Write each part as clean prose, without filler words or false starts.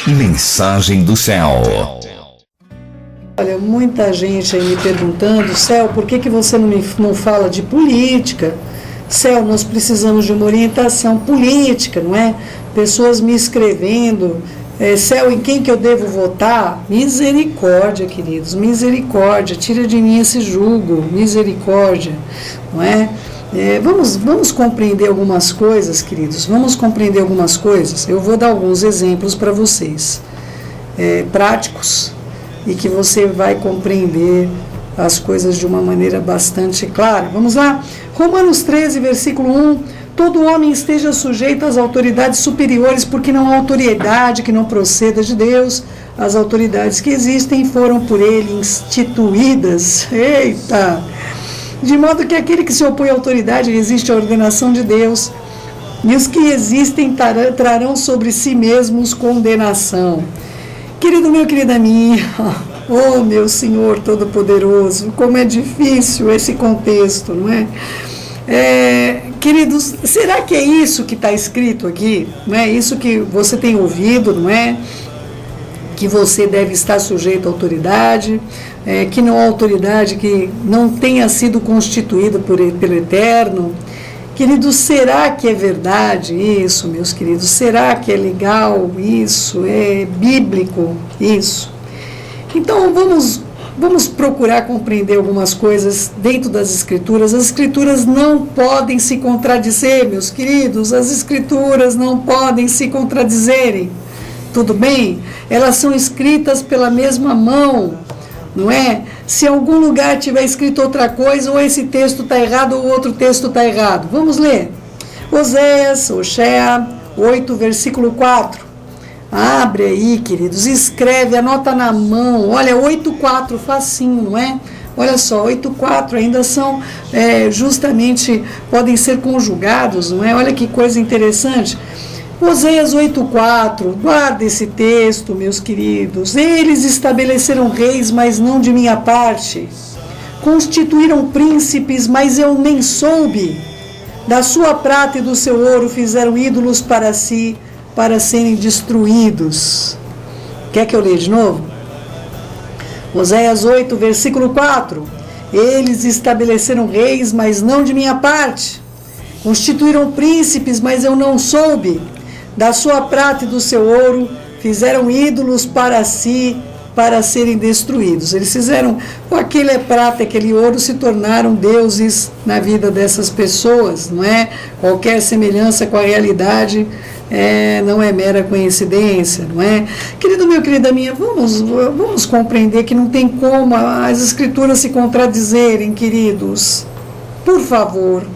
Mensagem do céu. Olha, muita gente aí me perguntando: Céu, por que você não fala de política? Céu, nós precisamos de uma orientação política, não é? Pessoas me escrevendo: Céu, em quem que eu devo votar? Misericórdia, queridos, misericórdia, tira de mim esse jugo, misericórdia, não é? Vamos compreender algumas coisas, queridos, vamos compreender algumas coisas. Eu vou dar alguns exemplos para vocês, práticos, e que você vai compreender as coisas de uma maneira bastante clara. Vamos lá? Romanos 13, versículo 1. Todo homem esteja sujeito às autoridades superiores, porque não há autoridade que não proceda de Deus. As autoridades que existem foram por ele instituídas. Eita! De modo que aquele que se opõe à autoridade resiste à ordenação de Deus, e os que existem trarão sobre si mesmos condenação. Querido meu, querida minha, oh meu Senhor Todo-Poderoso, como é difícil esse contexto, não é? Queridos, será que é isso que está escrito aqui? Não é isso que você tem ouvido, não é? Que você deve estar sujeito à autoridade, que não há autoridade que não tenha sido constituída pelo Eterno. Queridos, será que é verdade isso, meus queridos? Será que é legal isso? É bíblico isso? Então vamos procurar compreender algumas coisas dentro das Escrituras. As Escrituras não podem se contradizer, meus queridos. As Escrituras não podem se contradizerem. Tudo bem? Elas são escritas pela mesma mão, não é? Se em algum lugar tiver escrito outra coisa, ou esse texto está errado, ou outro texto está errado. Vamos ler. Oséias 8, versículo 4. Abre aí, queridos, escreve, anota na mão. Olha, 8:4, facinho, não é? Olha só, 8:4 ainda são, justamente, podem ser conjugados, não é? Olha que coisa interessante. Oséias 8:4, guarda esse texto, meus queridos. Eles estabeleceram reis, mas não de minha parte. Constituíram príncipes, mas eu nem soube. Da sua prata e do seu ouro fizeram ídolos para si, para serem destruídos. Quer que eu leia de novo? Oséias 8, versículo 4. Eles estabeleceram reis, mas não de minha parte. Constituíram príncipes, mas eu não soube. Da sua prata e do seu ouro fizeram ídolos para si, para serem destruídos. Eles fizeram, aquele prata, aquele ouro, se tornaram deuses na vida dessas pessoas, não é? Qualquer semelhança com a realidade não é mera coincidência, não é? Querido meu, querida minha, vamos compreender que não tem como as Escrituras se contradizerem, queridos. Por favor,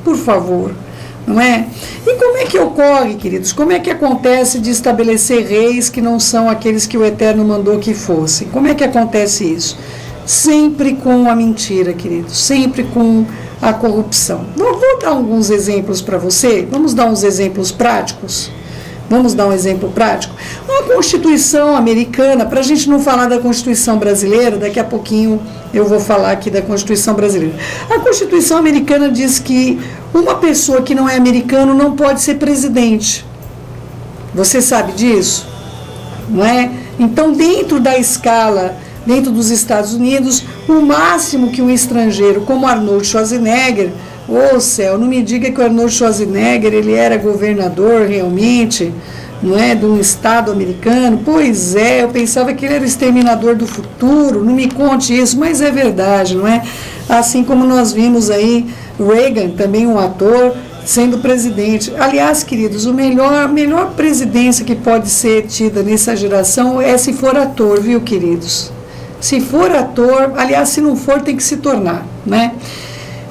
não é? E como é que ocorre, queridos? Como é que acontece de estabelecer reis que não são aqueles que o Eterno mandou que fossem? Como é que acontece isso? Sempre com a mentira, queridos, sempre com a corrupção. Vou dar alguns exemplos para você, vamos dar uns exemplos práticos? Vamos dar um exemplo prático? A Constituição americana, para a gente não falar da Constituição brasileira, daqui a pouquinho eu vou falar aqui da Constituição brasileira. A Constituição americana diz que uma pessoa que não é americano não pode ser presidente. Você sabe disso? Não é? Então, dentro da escala, dentro dos Estados Unidos, o máximo que um estrangeiro, como Arnold Schwarzenegger, céu, não me diga que o Arnold Schwarzenegger, ele era governador realmente, não é, de um estado americano. Pois é, eu pensava que ele era o exterminador do futuro, não me conte isso, mas é verdade, não é? Assim como nós vimos aí Reagan, também um ator, sendo presidente. Aliás, queridos, a melhor presidência que pode ser tida nessa geração é se for ator, viu, queridos? Se for ator, aliás, se não for, tem que se tornar, né?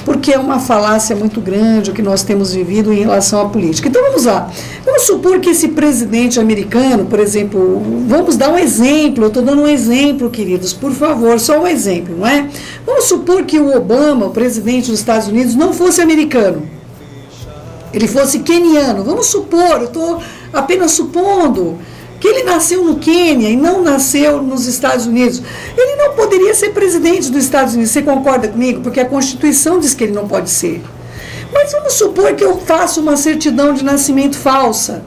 Porque é uma falácia muito grande o que nós temos vivido em relação à política. Então vamos lá. Vamos supor que esse presidente americano, por exemplo, vamos dar um exemplo, eu estou dando um exemplo, queridos, por favor, só um exemplo, não é? Vamos supor que o Obama, o presidente dos Estados Unidos, não fosse americano. Ele fosse queniano. Vamos supor, eu estou apenas supondo que ele nasceu no Quênia e não nasceu nos Estados Unidos. Ele não poderia ser presidente dos Estados Unidos, você concorda comigo? Porque a Constituição diz que ele não pode ser. Mas vamos supor que eu faça uma certidão de nascimento falsa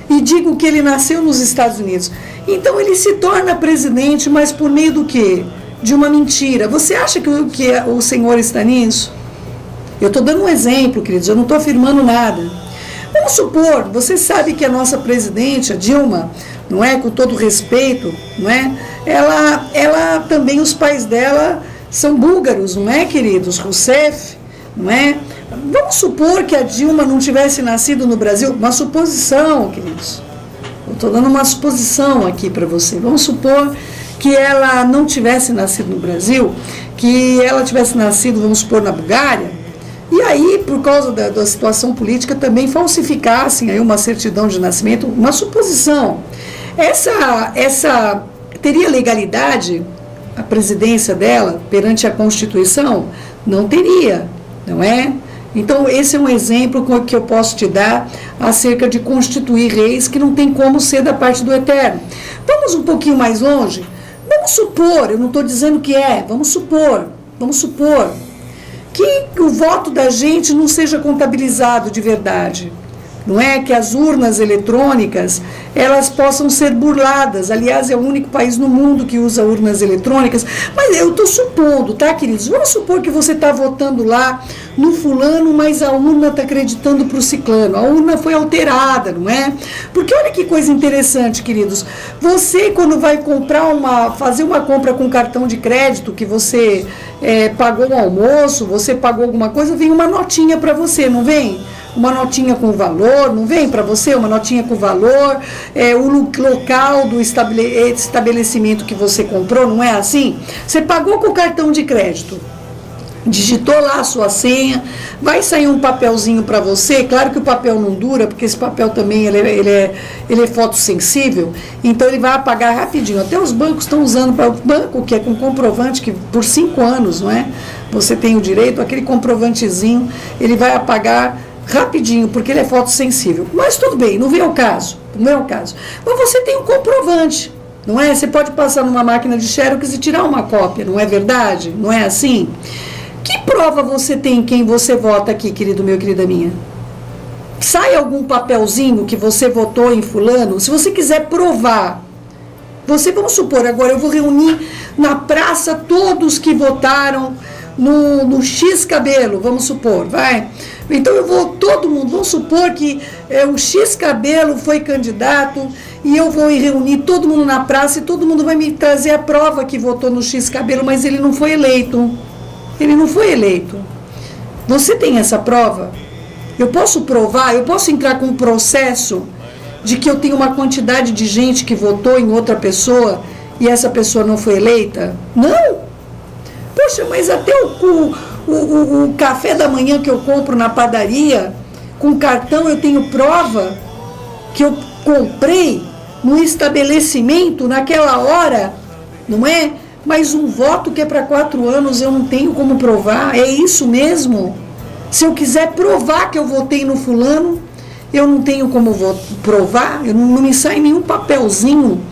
e digo que ele nasceu nos Estados Unidos. Então ele se torna presidente, mas por meio do quê? De uma mentira. Você acha que o Senhor está nisso? Eu estou dando um exemplo, queridos, eu não estou afirmando nada. Vamos supor, você sabe que a nossa presidente, a Dilma, não é, com todo respeito, não é? Ela também, os pais dela são búlgaros, não é, queridos? Rousseff, não é? Vamos supor que a Dilma não tivesse nascido no Brasil, uma suposição, queridos. Eu estou dando uma suposição aqui para você. Vamos supor que ela não tivesse nascido no Brasil, que ela tivesse nascido, vamos supor, na Bulgária, e aí, por causa da situação política, também falsificassem aí uma certidão de nascimento, uma suposição. Essa teria legalidade, a presidência dela, perante a Constituição? Não teria, não é? Então, esse é um exemplo que eu posso te dar acerca de constituir reis que não tem como ser da parte do Eterno. Vamos um pouquinho mais longe? Vamos supor, eu não estou dizendo que vamos supor que o voto da gente não seja contabilizado de verdade. Não é que as urnas eletrônicas, elas possam ser burladas. Aliás, é o único país no mundo que usa urnas eletrônicas. Mas eu estou supondo, tá, queridos? Vamos supor que você está votando lá no fulano, mas a urna está acreditando para o ciclano. A urna foi alterada, não é? Porque olha que coisa interessante, queridos. Você, quando vai fazer uma compra com cartão de crédito, que você pagou um almoço, você pagou alguma coisa, vem uma notinha para você, não vem? Uma notinha com valor, não vem para você uma notinha com valor, o local do estabelecimento que você comprou, não é assim? Você pagou com o cartão de crédito, digitou lá a sua senha, vai sair um papelzinho para você. Claro que o papel não dura, porque esse papel também ele é fotossensível, então ele vai apagar rapidinho. Até os bancos estão usando, para o banco que é com comprovante, que por 5 anos, não é? Você tem o direito, aquele comprovantezinho, ele vai apagar rapidinho, porque ele é fotossensível. Mas tudo bem, não é o caso. Mas você tem um comprovante, não é? Você pode passar numa máquina de xerox e tirar uma cópia, não é verdade? Não é assim? Que prova você tem quem você vota aqui, querido meu, querida minha? Sai algum papelzinho que você votou em fulano? Se você quiser provar, vamos supor, agora eu vou reunir na praça todos que votaram no X cabelo, vamos supor, vai. Então todo mundo, vamos supor que o X cabelo foi candidato e eu vou reunir todo mundo na praça e todo mundo vai me trazer a prova que votou no X cabelo, mas ele não foi eleito. Ele não foi eleito. Você tem essa prova? Eu posso provar, eu posso entrar com um processo de que eu tenho uma quantidade de gente que votou em outra pessoa e essa pessoa não foi eleita? Não! Poxa, mas até o café da manhã que eu compro na padaria, com cartão, eu tenho prova que eu comprei no estabelecimento naquela hora, não é? Mas um voto que é para 4 anos eu não tenho como provar. É isso mesmo? Se eu quiser provar que eu votei no fulano, eu não tenho como provar, não me sai nenhum papelzinho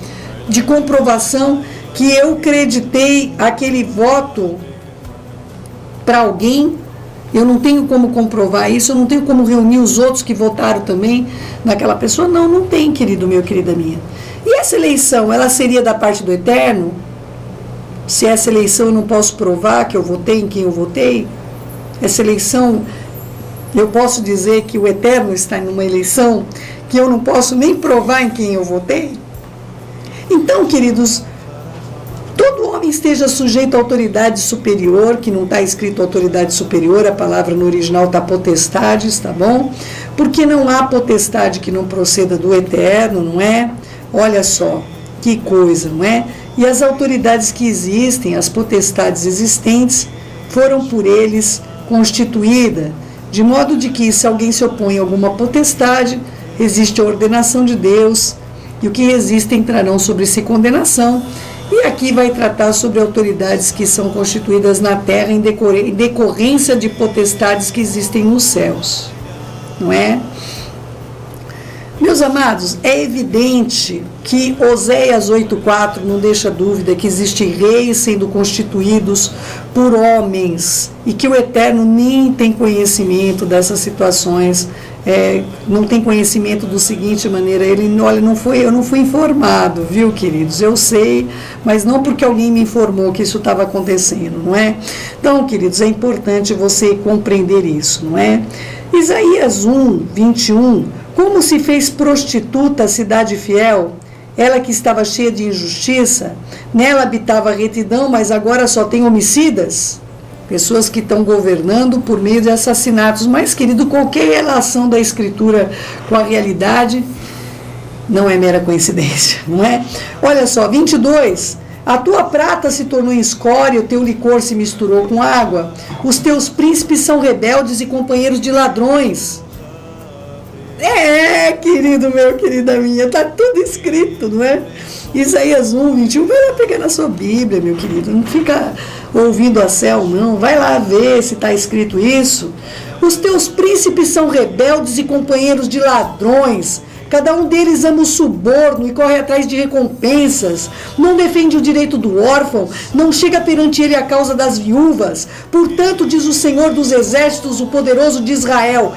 de comprovação que eu acreditei aquele voto para alguém. Eu não tenho como comprovar isso, eu não tenho como reunir os outros que votaram também naquela pessoa. Não tem, querido meu, querida minha. E essa eleição, ela seria da parte do Eterno? Se essa eleição eu não posso provar que eu votei em quem eu votei? Essa eleição, eu posso dizer que o Eterno está numa eleição que eu não posso nem provar em quem eu votei? Então, queridos, todo homem esteja sujeito à autoridade superior, que não está escrito autoridade superior, a palavra no original está potestades, tá bom? Porque não há potestade que não proceda do Eterno, não é? Olha só, que coisa, não é? E as autoridades que existem, as potestades existentes, foram por eles constituídas, de modo de que se alguém se opõe a alguma potestade, existe a ordenação de Deus, e o que resiste entrarão sobre si condenação. E aqui vai tratar sobre autoridades que são constituídas na terra em decorrência de potestades que existem nos céus, não é? Meus amados, é evidente que Oséias 8,4 não deixa dúvida que existem reis sendo constituídos por homens e que o Eterno nem tem conhecimento dessas situações não tem conhecimento do seguinte maneira, olha, eu não fui informado, viu, queridos? Eu sei, mas não porque alguém me informou que isso estava acontecendo, não é? Então, queridos, é importante você compreender isso, não é? Isaías 1, 21, como se fez prostituta a cidade fiel, ela que estava cheia de injustiça, nela habitava a retidão, mas agora só tem homicidas. Pessoas que estão governando por meio de assassinatos. Mas, querido, qualquer relação da Escritura com a realidade não é mera coincidência, não é? Olha só, 22. A tua prata se tornou escória, o teu licor se misturou com água. Os teus príncipes são rebeldes e companheiros de ladrões. Querido meu, querida minha, está tudo escrito, não é? Isaías 1, 21, vai lá pegar na sua Bíblia, meu querido, não fica ouvindo a céu, não, vai lá ver se está escrito isso. Os teus príncipes são rebeldes e companheiros de ladrões, cada um deles ama o suborno e corre atrás de recompensas, não defende o direito do órfão, não chega perante ele a causa das viúvas. Portanto, diz o Senhor dos Exércitos, o poderoso de Israel,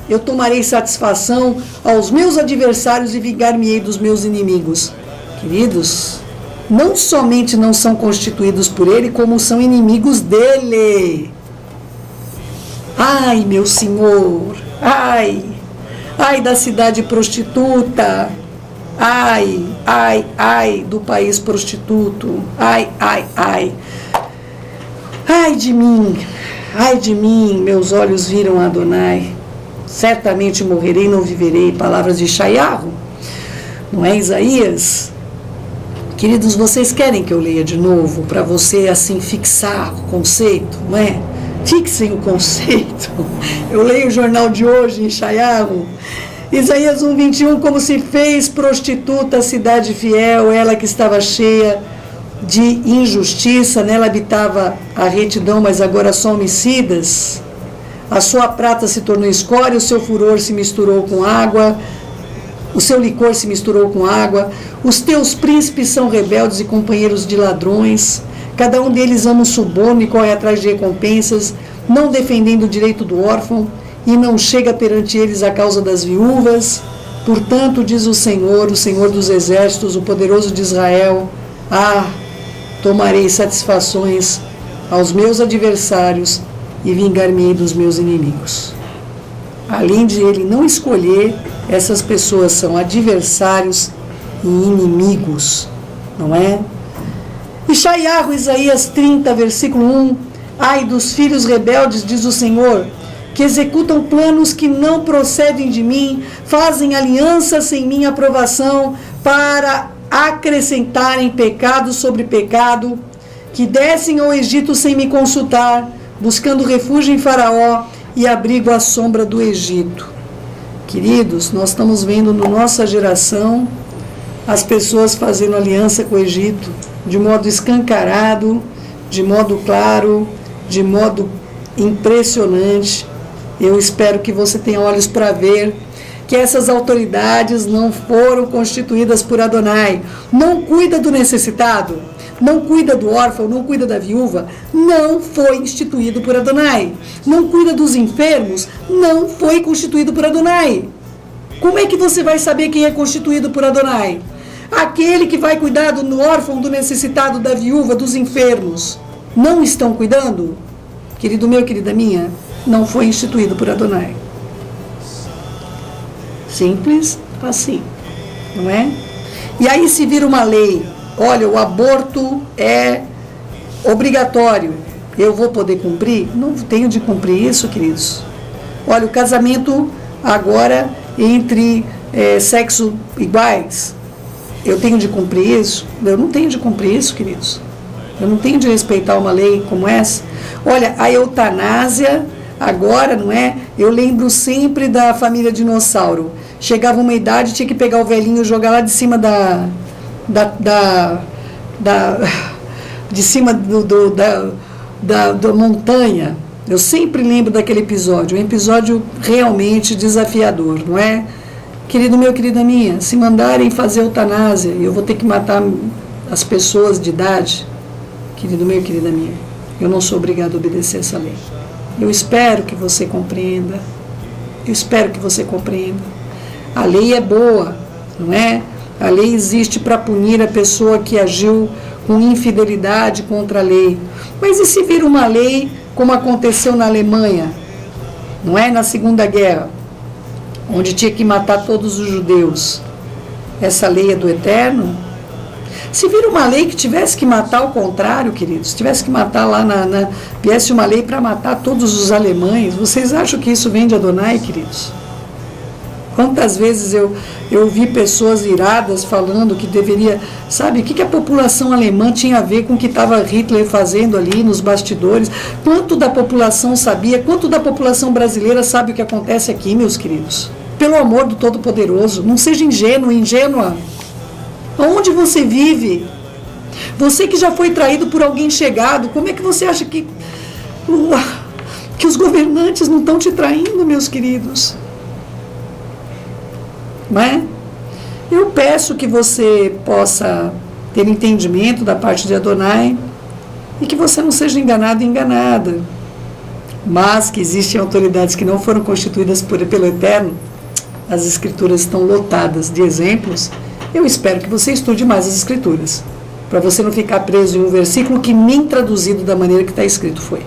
eu tomarei satisfação aos meus adversários e vingar-me-ei dos meus inimigos. Queridos, não somente não são constituídos por ele, como são inimigos dele. Ai, meu Senhor, ai da cidade prostituta, ai do país prostituto, ai de mim, meus olhos viram Adonai, certamente morrerei, não viverei, palavras de Yeshayahu, não é Isaías? Queridos, vocês querem que eu leia de novo para você assim fixar o conceito, não é? Fixem o conceito. Eu leio o jornal de hoje em Yeshayahu. Isaías 1, 21, como se fez prostituta a cidade fiel, ela que estava cheia de injustiça, nela habitava a retidão, mas agora só homicidas. A sua prata se tornou escória, o seu furor se misturou com água, o seu licor se misturou com água. Os teus príncipes são rebeldes e companheiros de ladrões. Cada um deles ama o suborno e corre atrás de recompensas, não defendendo o direito do órfão, e não chega perante eles a causa das viúvas. Portanto, diz o Senhor dos Exércitos, o poderoso de Israel, tomarei satisfações aos meus adversários e vingar-me dos meus inimigos. Além de ele não escolher, essas pessoas são adversários e inimigos, não é? Yeshayahu, Isaías 30, versículo 1, ai dos filhos rebeldes, diz o Senhor, que executam planos que não procedem de mim, fazem aliança sem minha aprovação, para acrescentarem pecado sobre pecado, que descem ao Egito sem me consultar, buscando refúgio em Faraó e abrigo à sombra do Egito. Queridos, nós estamos vendo na nossa geração as pessoas fazendo aliança com o Egito, de modo escancarado, de modo claro, de modo impressionante. Eu espero que você tenha olhos para ver que essas autoridades não foram constituídas por Adonai. Não cuida do necessitado, não cuida do órfão, não cuida da viúva, não foi instituído por Adonai. Não cuida dos enfermos, não foi constituído por Adonai. Como é que você vai saber quem é constituído por Adonai? Aquele que vai cuidar do órfão, do necessitado, da viúva, dos enfermos, não estão cuidando? Querido meu, querida minha, não foi instituído por Adonai. Simples assim, não é? E aí se vira uma lei, olha, o aborto é obrigatório, eu vou poder cumprir? Não tenho de cumprir isso, queridos. Olha, o casamento agora entre sexos iguais, eu tenho de cumprir isso? Eu não tenho de cumprir isso, queridos. Eu não tenho de respeitar uma lei como essa. Olha, a eutanásia, agora, não é? Eu lembro sempre da família dinossauro. Chegava uma idade, tinha que pegar o velhinho e jogar lá de cima de cima da montanha. Eu sempre lembro daquele episódio. Um episódio realmente desafiador, não é? Querido meu, querida minha, se mandarem fazer eutanásia, eu vou ter que matar as pessoas de idade, querido meu, querida minha, eu não sou obrigado a obedecer essa lei. Eu espero que você compreenda. Eu espero que você compreenda. A lei é boa, não é? A lei existe para punir a pessoa que agiu com infidelidade contra a lei. Mas e se vir uma lei como aconteceu na Alemanha, não é? Na Segunda Guerra, onde tinha que matar todos os judeus. Essa lei é do Eterno? Se vir uma lei que tivesse que matar ao contrário, queridos, tivesse que matar lá viesse uma lei para matar todos os alemães, vocês acham que isso vem de Adonai, queridos? Quantas vezes eu vi pessoas iradas falando que deveria... Sabe, o que a população alemã tinha a ver com o que estava Hitler fazendo ali nos bastidores? Quanto da população sabia? Quanto da população brasileira sabe o que acontece aqui, meus queridos? Pelo amor do Todo-Poderoso, não seja ingênuo, ingênua. Onde você vive? Você que já foi traído por alguém chegado, como é que você acha que os governantes não estão te traindo, meus queridos? Não é? Eu peço que você possa ter entendimento da parte de Adonai e que você não seja enganado e enganada. Mas que existem autoridades que não foram constituídas pelo Eterno, as Escrituras estão lotadas de exemplos. Eu espero que você estude mais as Escrituras, para você não ficar preso em um versículo que nem traduzido da maneira que está escrito foi.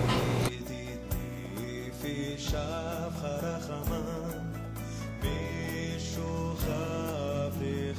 Be